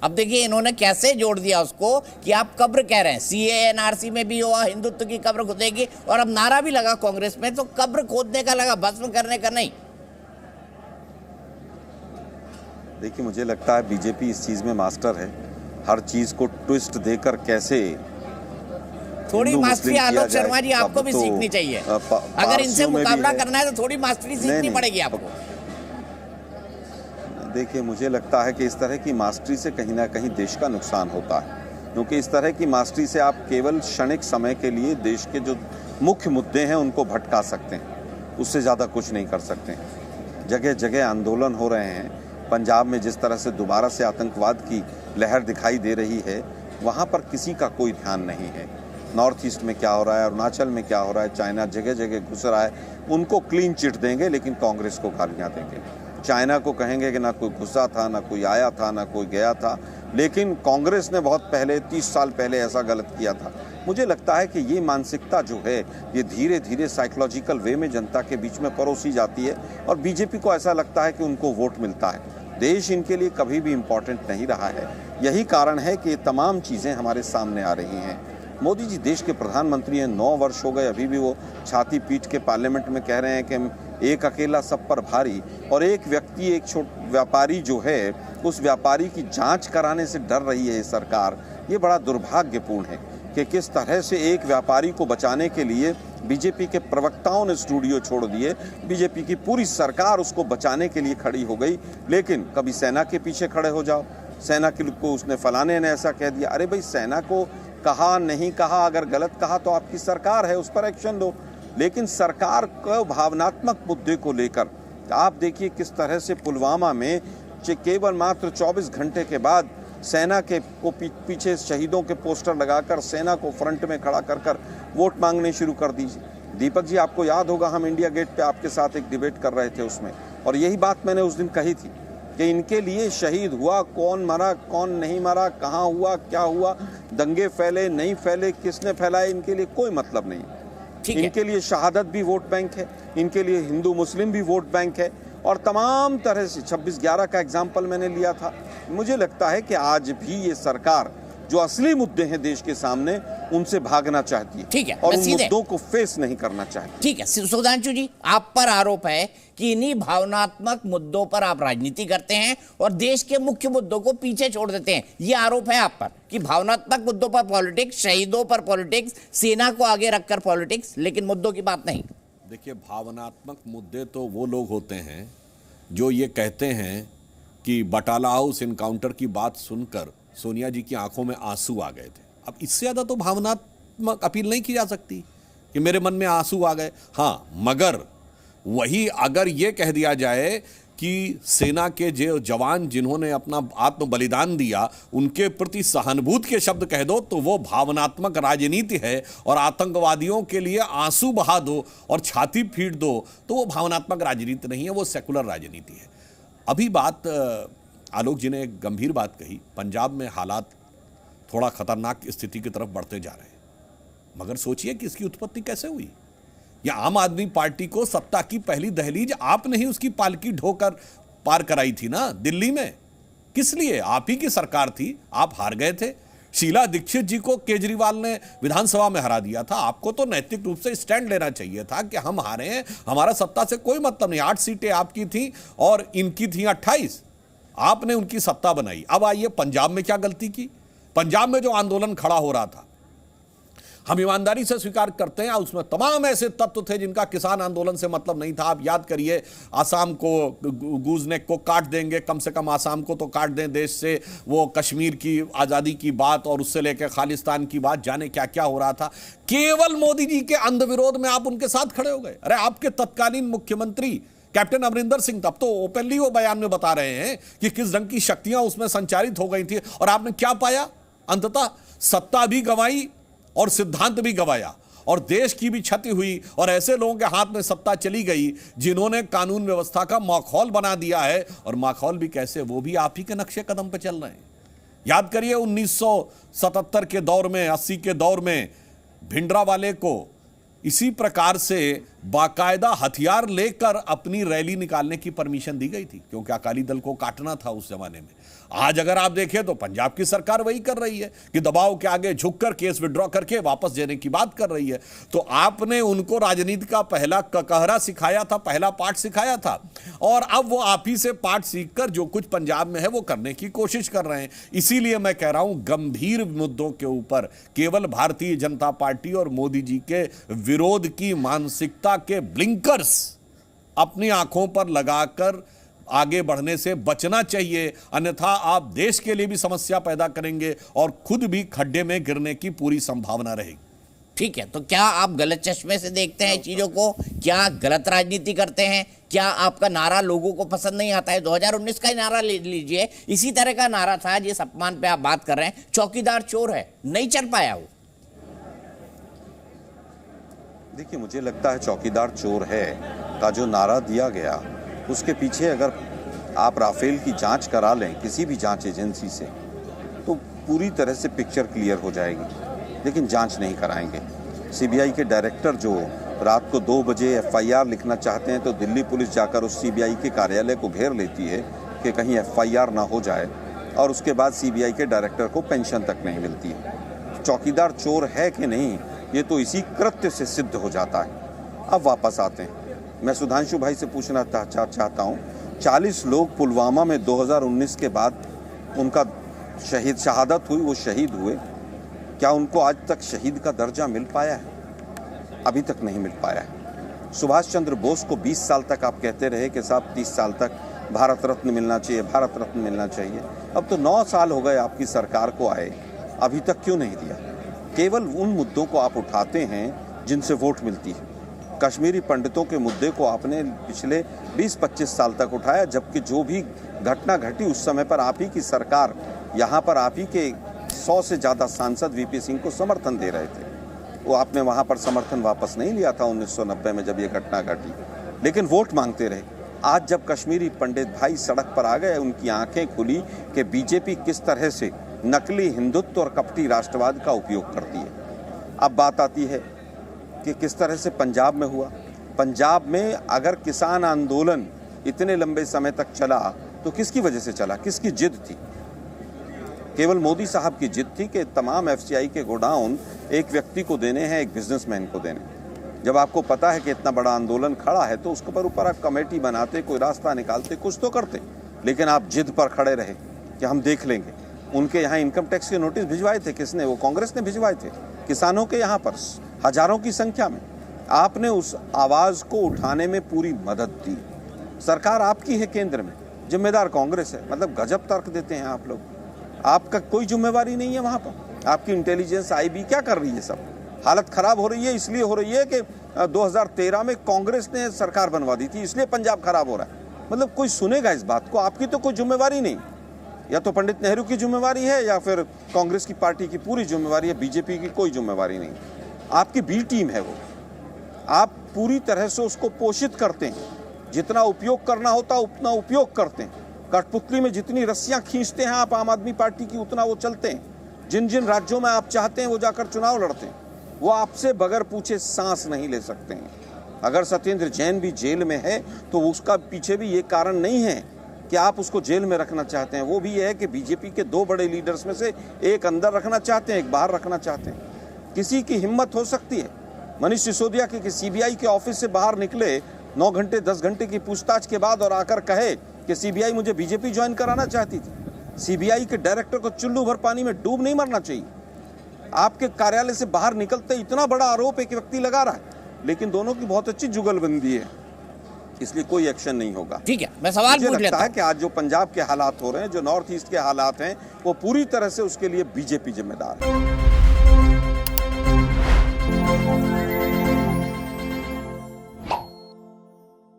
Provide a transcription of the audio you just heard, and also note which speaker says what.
Speaker 1: अब देखिए इन्होंने कैसे जोड़ दिया उसको कि आप कब्र कह रहे हैं, सीए एनआरसी में भी हुआ, हिंदुत्व की कब्र खुदेगी, और अब नारा भी लगा कांग्रेस में, तो कब्र खोदने का लगा, भस्म करने का नहीं।
Speaker 2: देखिए, मुझे लगता है बीजेपी इस चीज में मास्टर है, हर चीज को ट्विस्ट देकर कैसे
Speaker 1: थोड़ी मास्टरी आलोक शर्मा जी आपको भी सीखनी चाहिए। अगर इनसे मुकाबला करना है तो थोड़ी मास्टरी सीखनी पड़ेगी आपको।
Speaker 2: देखिए, मुझे लगता है कि इस तरह की मास्टरी से कहीं ना कहीं देश का नुकसान होता है, क्योंकि इस तरह की मास्टरी से आप केवल क्षणिक समय के लिए देश के जो मुख्य मुद्दे हैं उनको भटका सकते हैं, उससे ज़्यादा कुछ नहीं कर सकते हैं। जगह जगह आंदोलन हो रहे हैं, पंजाब में जिस तरह से दोबारा से आतंकवाद की लहर दिखाई दे रही है, वहाँ पर किसी का कोई ध्यान नहीं है। नॉर्थ ईस्ट में क्या हो रहा है, अरुणाचल में क्या हो रहा है, चाइना जगह जगह घुस रहा है, उनको क्लीन चिट देंगे लेकिन कांग्रेस को गालियाँ देंगे। चाइना को कहेंगे कि ना कोई घुसा था, ना कोई आया था, ना कोई गया था, लेकिन कांग्रेस ने बहुत पहले 30 साल पहले ऐसा गलत किया था। मुझे लगता है कि ये मानसिकता जो है ये धीरे धीरे साइकोलॉजिकल वे में जनता के बीच में परोसी जाती है और बीजेपी को ऐसा लगता है कि उनको वोट मिलता है। देश इनके लिए कभी भी इम्पोर्टेंट नहीं रहा है। यही कारण है कि ये तमाम चीज़ें हमारे सामने आ रही हैं। मोदी जी देश के प्रधानमंत्री हैं, 9 वर्ष हो गए, अभी भी वो छाती पीट के पार्लियामेंट में कह रहे हैं कि एक अकेला सब पर भारी, और एक व्यक्ति, एक व्यापारी जो है, उस व्यापारी की जांच कराने से डर रही है सरकार। ये बड़ा दुर्भाग्यपूर्ण है कि किस तरह से एक व्यापारी को बचाने के लिए बीजेपी के प्रवक्ताओं ने स्टूडियो छोड़ दिए, बीजेपी की पूरी सरकार उसको बचाने के लिए खड़ी हो गई। लेकिन कभी सेना के पीछे खड़े हो जाओ, सेना को उसने फलाने ने ऐसा कह दिया। अरे भाई, सेना को कहा नहीं कहा, अगर गलत कहा तो आपकी सरकार है, उस पर एक्शन दो। लेकिन सरकार को भावनात्मक मुद्दे को लेकर आप देखिए किस तरह से पुलवामा में केवल मात्र 24 घंटे के बाद सेना के को पीछे शहीदों के पोस्टर लगाकर सेना को फ्रंट में खड़ा कर वोट मांगने शुरू कर दीजिए। दीपक जी, आपको याद होगा हम इंडिया गेट पे आपके साथ एक डिबेट कर रहे थे उसमें, और यही बात मैंने उस दिन कही थी कि इनके लिए शहीद हुआ, कौन मरा कौन नहीं मरा, कहाँ हुआ क्या हुआ, दंगे फैले नहीं फैले, किसने फैलाए, इनके लिए कोई मतलब नहीं। इनके लिए शहादत भी वोट बैंक है, इनके लिए हिंदू मुस्लिम भी वोट बैंक है, और तमाम तरह से 26/11 का एग्जाम्पल मैंने लिया था। मुझे लगता है कि आज भी ये सरकार जो असली मुद्दे हैं देश के सामने, उनसे भागना चाहती है।
Speaker 1: ठीक है,
Speaker 2: और उन मुद्दों को फेस नहीं करना चाहती।
Speaker 1: ठीक है, सुधांशु जी, आप पर आरोप है कि इन्हीं भावनात्मक मुद्दों पर आप राजनीति करते हैं और देश के मुख्य मुद्दों को पीछे छोड़ देते हैं। ये आरोप है आप पर कि भावनात्मक मुद्दों पर पॉलिटिक्स, शहीदों पर पॉलिटिक्स, सेना को आगे रखकर पॉलिटिक्स, लेकिन मुद्दों की बात नहीं।
Speaker 3: देखिए, भावनात्मक मुद्दे तो वो लोग होते हैं जो ये कहते हैं कि बटाला हाउस इनकाउंटर की बात सुनकर सोनिया जी की आंखों में आंसू आ गए थे। अब इससे ज़्यादा तो भावनात्मक अपील नहीं की जा सकती कि मेरे मन में आंसू आ गए। हाँ, मगर वही अगर ये कह दिया जाए कि सेना के जो जवान जिन्होंने अपना आत्म बलिदान दिया, उनके प्रति सहानुभूति के शब्द कह दो, तो वो भावनात्मक राजनीति है। और आतंकवादियों के लिए आंसू बहा दो और छाती पीट दो, तो वो भावनात्मक राजनीति नहीं है, वो सेकुलर राजनीति है। अभी बात आलोक जी ने एक गंभीर बात कही, पंजाब में हालात थोड़ा खतरनाक स्थिति की तरफ बढ़ते जा रहे हैं। मगर सोचिए कि इसकी उत्पत्ति कैसे हुई। या आम आदमी पार्टी को सत्ता की पहली दहलीज आपने ही उसकी पालकी ढोकर पार कराई थी ना दिल्ली में। किस लिए? आप ही की सरकार थी, आप हार गए थे। शीला दीक्षित जी को केजरीवाल ने विधानसभा में हरा दिया था। आपको तो नैतिक रूप से स्टैंड लेना चाहिए था कि हम हारे हैं, हमारा सत्ता से कोई मतलब नहीं। 8 सीटें आपकी थी और इनकी थी 28। आपने उनकी सत्ता बनाई। अब आइए पंजाब में क्या गलती की। पंजाब में जो आंदोलन खड़ा हो रहा था, हम ईमानदारी से स्वीकार करते हैं, उसमें तमाम ऐसे तत्व थे जिनका किसान आंदोलन से मतलब नहीं था। आप याद करिए, आसाम को गूजनेक को काट देंगे, कम से कम आसाम को तो काट दें देश से, वो कश्मीर की आज़ादी की बात और उससे लेकर खालिस्तान की बात, जाने क्या क्या हो रहा था। केवल मोदी जी के अंध विरोध में आप उनके साथ खड़े हो गए। अरे आपके तत्कालीन मुख्यमंत्री कैप्टन अमरिंदर सिंह तब तो ओपनली वो बयान में बता रहे हैं कि किस रंग की शक्तियां उसमें संचारित हो गई थी, और आपने क्या पाया? अंततः सत्ता भी गंवाई और सिद्धांत भी गंवाया, और देश की भी क्षति हुई, और ऐसे लोगों के हाथ में सत्ता चली गई जिन्होंने कानून व्यवस्था का माखौल बना दिया है। और माखौल भी कैसे? वो भी आप ही के नक्शे कदम पे चल रहे हैं। याद करिए 1977 के दौर में, 80 के दौर में भिंडरावाले को इसी प्रकार से बाकायदा हथियार लेकर अपनी रैली निकालने की परमिशन दी गई थी, क्योंकि अकाली दल को काटना था उस जमाने में। आज अगर आप देखें तो पंजाब की सरकार वही कर रही है कि दबाव के आगे झुककर केस विड्रॉ करके वापस देने की बात कर रही है। तो आपने उनको राजनीति का पहला ककहरा सिखाया था, पहला पाठ सिखाया था, और अब वो आप ही से पाठ सीखकर जो कुछ पंजाब में है वो करने की कोशिश कर रहे हैं। इसीलिए मैं कह रहा हूं, गंभीर मुद्दों के ऊपर केवल भारतीय जनता पार्टी और मोदी जी के विरोध की मानसिकता के ब्लिंकर्स अपनी आंखों पर लगाकर आगे बढ़ने से बचना चाहिए, अन्यथा आप देश के लिए भी समस्या पैदा करेंगे और खुद भी खड्डे में गिरने की पूरी संभावना रहेगी।
Speaker 1: ठीक है, तो क्या आप गलत चश्मे से देखते हैं चीजों को? क्या गलत राजनीति करते हैं? क्या आपका नारा लोगों को पसंद नहीं आता है? 2019 का ही नारा ले लीजिए, इसी तरह का नारा था जिस अपमान पे आप बात कर रहे हैं, चौकीदार चोर है, नहीं चल पाया वो।
Speaker 2: देखिए, मुझे लगता है चौकीदार चोर है का जो नारा दिया गया, उसके पीछे अगर आप राफेल की जांच करा लें किसी भी जांच एजेंसी से, तो पूरी तरह से पिक्चर क्लियर हो जाएगी। लेकिन जांच नहीं कराएंगे। सीबीआई के डायरेक्टर जो रात को 2 बजे एफआईआर लिखना चाहते हैं, तो दिल्ली पुलिस जाकर उस सीबीआई के कार्यालय को घेर लेती है कि कहीं एफआईआर ना हो जाए, और उसके बाद सीबीआई के डायरेक्टर को पेंशन तक नहीं मिलती है। चौकीदार चोर है कि नहीं, ये तो इसी कृत्य से सिद्ध हो जाता है। अब वापस आते हैं, मैं सुधांशु भाई से पूछना चाहता हूँ, 40 लोग पुलवामा में 2019 के बाद उनका शहादत हुई, वो शहीद हुए, क्या उनको आज तक शहीद का दर्जा मिल पाया है? अभी तक नहीं मिल पाया है। सुभाष चंद्र बोस को 20 साल तक आप कहते रहे कि साहब 30 साल तक भारत रत्न मिलना चाहिए, भारत रत्न मिलना चाहिए। अब तो 9 साल हो गए आपकी सरकार को आए, अभी तक क्यों नहीं दिया? केवल उन मुद्दों को आप उठाते हैं जिनसे वोट मिलती है। कश्मीरी पंडितों के मुद्दे को आपने पिछले 20-25 साल तक उठाया, जबकि जो भी घटना घटी उस समय पर आप ही की सरकार, यहाँ पर आप ही के 100 से ज़्यादा सांसद वीपी सिंह को समर्थन दे रहे थे। वो आपने वहाँ पर समर्थन वापस नहीं लिया था 1990 में जब ये घटना घटी, लेकिन वोट मांगते रहे। आज जब कश्मीरी पंडित भाई सड़क पर आ गए, उनकी आंखें खुली कि बीजेपी किस तरह से नकली हिंदुत्व और कपटी राष्ट्रवाद का उपयोग करती है। अब बात आती है कि किस तरह से पंजाब में हुआ। पंजाब में अगर किसान आंदोलन इतने लंबे समय तक चला तो किसकी वजह से चला, किसकी जिद थी? केवल मोदी साहब की जिद थी कि तमाम एफसीआई के गोडाउन एक व्यक्ति को देने हैं, एक बिजनेसमैन को देने। जब आपको पता है कि इतना बड़ा आंदोलन खड़ा है तो उसके ऊपर आप कमेटी बनाते, कोई रास्ता निकालते, कुछ तो करते, लेकिन आप जिद पर खड़े रहे कि हम देख लेंगे। उनके यहाँ इनकम टैक्स के नोटिस भिजवाए थे, किसने? वो कांग्रेस ने भिजवाए थे। किसानों के यहाँ पर हजारों की संख्या में आपने उस आवाज को उठाने में पूरी मदद दी। सरकार आपकी है केंद्र में, जिम्मेदार कांग्रेस है। मतलब गजब तर्क देते हैं आप लोग। आपका कोई जिम्मेवारी नहीं है वहां पर। आपकी इंटेलिजेंस आईबी क्या कर रही है? सब हालत खराब हो रही है, इसलिए हो रही है कि 2013 में कांग्रेस ने सरकार बनवा दी थी, इसलिए पंजाब खराब हो रहा है। मतलब कोई सुनेगा इस बात को? आपकी तो कोई जिम्मेवारी नहीं। या तो पंडित नेहरू की जिम्मेवारी है या फिर कांग्रेस की पार्टी की पूरी जिम्मेवारी है, बीजेपी की कोई जिम्मेवारी नहीं। आपकी बी टीम है वो, आप पूरी तरह से उसको पोषित करते हैं। जितना उपयोग करना होता उतना उपयोग करते हैं। कठपुतली में जितनी रस्सियां खींचते हैं आप आम आदमी पार्टी की, उतना वो चलते हैं। जिन जिन राज्यों में आप चाहते हैं वो जाकर चुनाव लड़ते हैं। वो आपसे बगैर पूछे सांस नहीं ले सकते हैं। अगर सत्येंद्र जैन भी जेल में है तो उसका पीछे भी ये कारण नहीं है कि आप उसको जेल में रखना चाहते हैं। वो भी ये है कि बीजेपी के 2 बड़े लीडर्स में से एक अंदर रखना चाहते हैं, एक बाहर रखना चाहते हैं। किसी की हिम्मत हो सकती है मनीष सिसोदिया के सीबीआई के ऑफिस से बाहर निकले 9 घंटे 10 घंटे की पूछताछ के बाद और आकर कहे कि सीबीआई मुझे बीजेपी ज्वाइन कराना चाहती थी। सीबीआई के डायरेक्टर को चुल्लू भर पानी में डूब नहीं मरना चाहिए। आपके कार्यालय से बाहर निकलते इतना बड़ा आरोप एक व्यक्ति लगा रहा है, लेकिन दोनों की बहुत अच्छी जुगलबंदी है, इसलिए कोई एक्शन नहीं होगा।
Speaker 1: ठीक है, मैं सवाल पूछ लेता
Speaker 2: है कि आज जो पंजाब के हालात हो रहे हैं, जो नॉर्थ ईस्ट के हालात हैं, वो पूरी तरह से उसके लिए बीजेपी जिम्मेदार है।